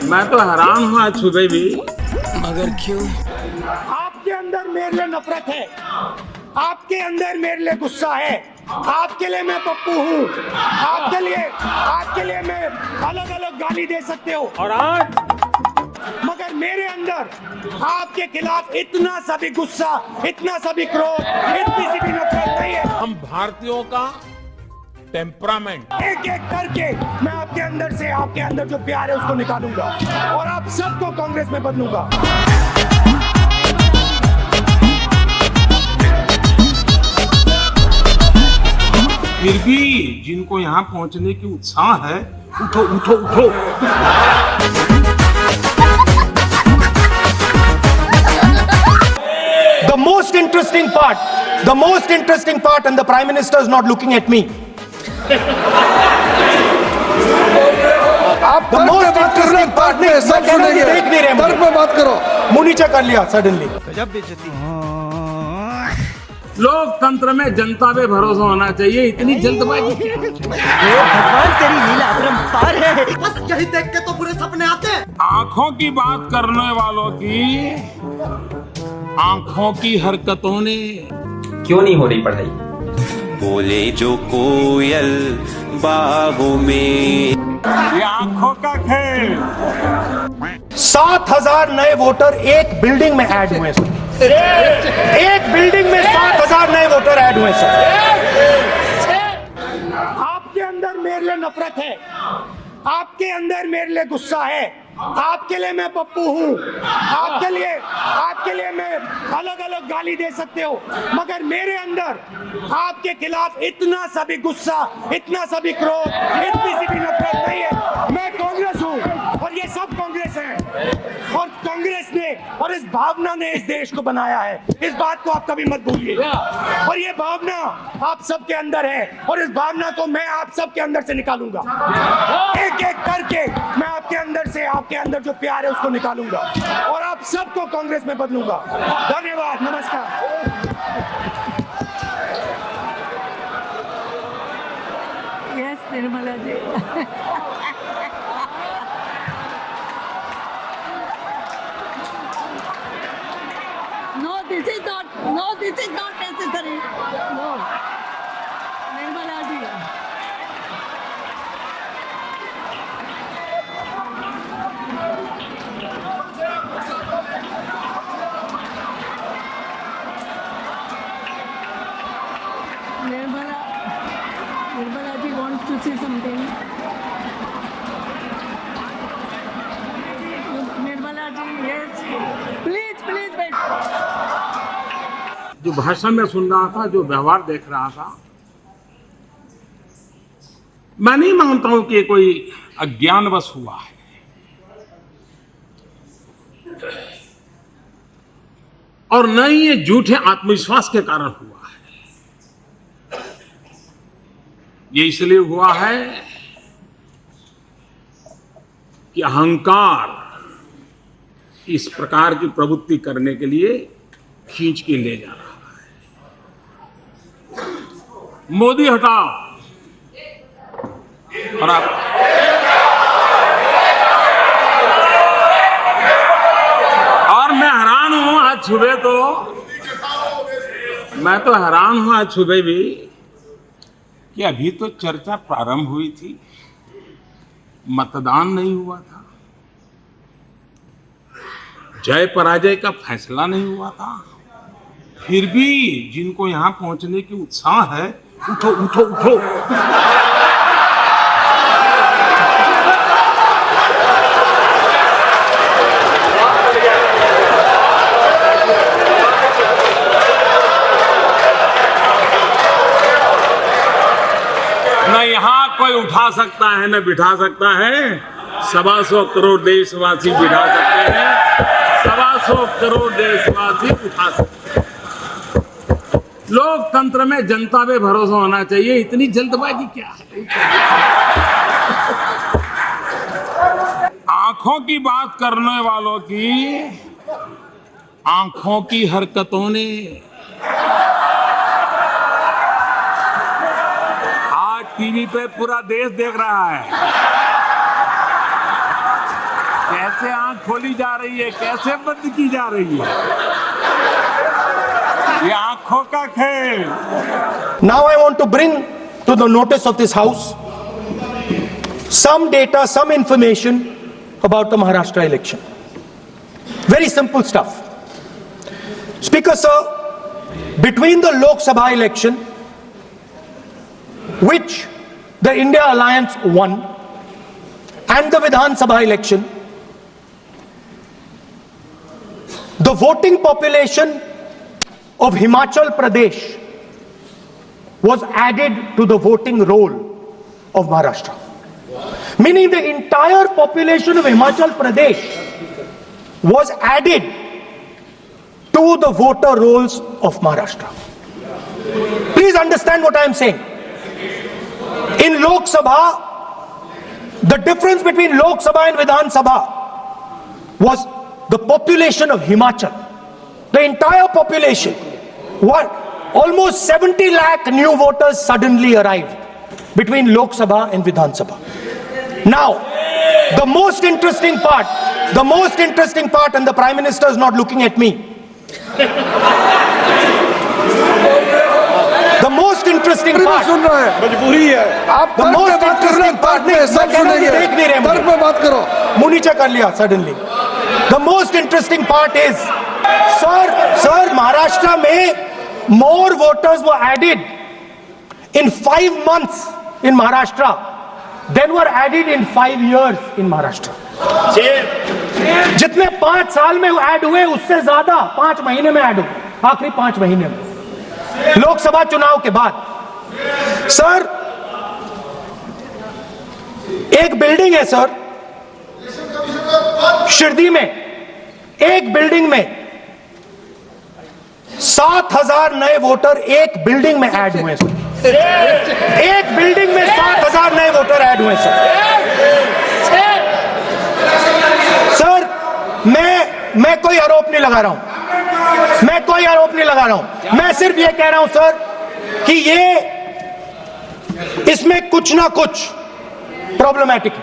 मैं तो हैरान हूँ आज सुबह भी। मगर क्यों? आपके अंदर मेरे लिए नफरत है, आपके अंदर मेरे लिए गुस्सा है, आपके लिए मैं पप्पू हूँ, आपके लिए मैं अलग अलग गाली दे सकते हो, और आज मगर मेरे अंदर आपके खिलाफ इतना सा भी गुस्सा, इतना सा भी क्रोध, इतनी सी भी नफरत नहीं है। हम भारतीयों का टेम्परामेंट एक एक करके मैं आपके अंदर से, आपके अंदर जो प्यार है उसको निकालूंगा और आप सबको कांग्रेस में बदलूंगा। फिर भी जिनको यहाँ पहुँचने की उत्साह है, उठो उठो उठो। The most interesting part, and the Prime Minister is not looking at me. आप The most interesting part, नहीं, सब सुनेंगे। देख नहीं रहे तर्क पे बात करो। मुंह नीचे कर लिया सडनली। लोकतंत्र में जनता पे भरोसा होना चाहिए, इतनी जल्दबाजी क्या? भगवान तेरी लीला अपरंपार है। बस यही देख के तो बुरे सपने आते हैं। आंखों की बात करने वालों की आंखों की हरकतों ने क्यों नहीं हो रही पढ़ाई? बोले जो कोयल बाहों में। ये आंखों का खेल। 7,000 नए वोटर एक बिल्डिंग में ऐड हुए सर। एक बिल्डिंग में 7,000 नए वोटर ऐड हुए सर। आपके अंदर मेरे लिए नफरत है, आपके अंदर मेरे लिए गुस्सा है, आपके लिए मैं पप्पू हूँ, आपके लिए मैं अलग अलग गाली दे सकते हो, मगर मेरे अंदर आपके खिलाफ इतना सा भी गुस्सा, इतना सा भी क्रोध, इतनी सी भी नफरत नहीं है। मैं कांग्रेस हूँ और ये सब कांग्रेस हैं, और कांग्रेस ने और इस भावना ने इस देश को बनाया है। इस बात को आप कभी मत भूलिए, और ये भावना आप सबके अंदर है, और इस भावना को मैं आप सबके अंदर से निकालूंगा। एक एक करके मैं आपके अंदर से, आपके अंदर जो प्यार है उसको निकालूंगा और आप सबको कांग्रेस में बदलूंगा। धन्यवाद, नमस्कार। Yes Nirmala ji. No, this is not necessary. No. Nirmala ji. Nirmala ji wants to say something. Nirmala ji, yes. Please wait. जो भाषण में सुन रहा था, जो व्यवहार देख रहा था, मैं नहीं मानता हूं कि कोई अज्ञानवश हुआ है। और न ही ये झूठे आत्मविश्वास के कारण हुआ है। ये इसलिए हुआ है कि अहंकार इस प्रकार की प्रवृत्ति करने के लिए खींच के ले जा रहा है। मोदी हटाओ, और आप और मैं हैरान हूं आज सुबह भी कि अभी तो चर्चा प्रारंभ हुई थी, मतदान नहीं हुआ था, जय पराजय का फैसला नहीं हुआ था, फिर भी जिनको यहां पहुंचने की उत्साह है, उठो उठो उठो। न यहाँ कोई उठा सकता है न बिठा सकता है, 125 करोड़ देशवासी बिठा सकते हैं, 125 करोड़ देशवासी उठा सकते हैं। लोकतंत्र में जनता पे भरोसा होना चाहिए, इतनी जल्दबाजी क्या है? आंखों की बात करने वालों की आंखों की हरकतों ने आज टीवी पे पूरा देश देख रहा है। कैसे आंख खोली जा रही है, कैसे बंद की जा रही है, ये आंखों का खेल। Now I want to bring to the notice of this house some data, some information about the Maharashtra election. Very simple stuff. Speaker sir, between the Lok Sabha election, which the India Alliance won, and the Vidhan Sabha election, the voting population of Himachal Pradesh was added to the voting roll of Maharashtra. Meaning the entire population of Himachal Pradesh was added to the voter rolls of Maharashtra. Please understand what I am saying. In Lok Sabha, the difference between Lok Sabha and Vidhan Sabha was the population of Himachal. The entire population, what? Almost 70 lakh new voters suddenly arrived between Lok Sabha and Vidhan Sabha. Now, the most interesting part, and the Prime Minister is not looking at me. The most interesting part, मजबूरी है आप the most interesting part, सब सुनेंगे देख नहीं रहे तर्क में बात करो मुंह नीचे कर लिया suddenly. The most interesting part is, sir, Maharashtra में more voters were added in 5 months in Maharashtra than were added in 5 years in Maharashtra. जितने 5 साल में ऐड हुए उससे ज्यादा 5 महीने में ऐड हुए, आखिरी 5 महीने में लोकसभा चुनाव के बाद. सर, एक बिल्डिंग है सर शिरडी में, एक बिल्डिंग में 7,000 नए वोटर एक बिल्डिंग में ऐड हुए सर. एक बिल्डिंग में 7,000 नए वोटर ऐड हुए सर. सर, मैं कोई आरोप नहीं लगा रहा हूं, मैं सिर्फ ये कह रहा हूं सर कि ये इसमें कुछ ना कुछ प्रॉब्लमैटिक है.